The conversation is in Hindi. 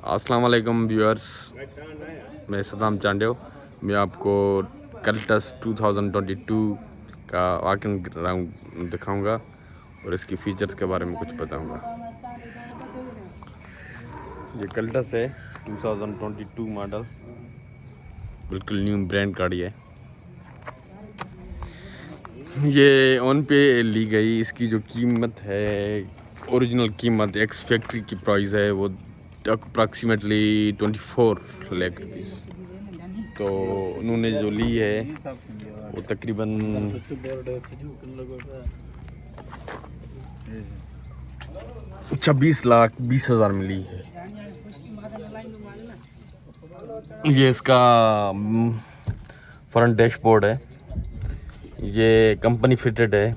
अस्सलाम वालेकुम व्यूअर्स, मैं सदाम चांडियो। मैं आपको कल्टस 2022 का वॉकिंग ग्राउंड दिखाऊंगा और इसकी फीचर्स के बारे में कुछ बताऊंगा। ये कल्टस है 2022 मॉडल, बिल्कुल न्यू ब्रांड गाड़ी है। ये ऑन पे ली गई। इसकी जो कीमत है, ओरिजिनल कीमत एक्स फैक्ट्री की प्राइस है वो अप्रॉक्सीमेटली 24 लाख रुपीस। तो उन्होंने जो ली है वो तकरीबन 26,20,000 में ली है। ये इसका फ्रंट डैशबोर्ड है, ये कंपनी फिटेड है।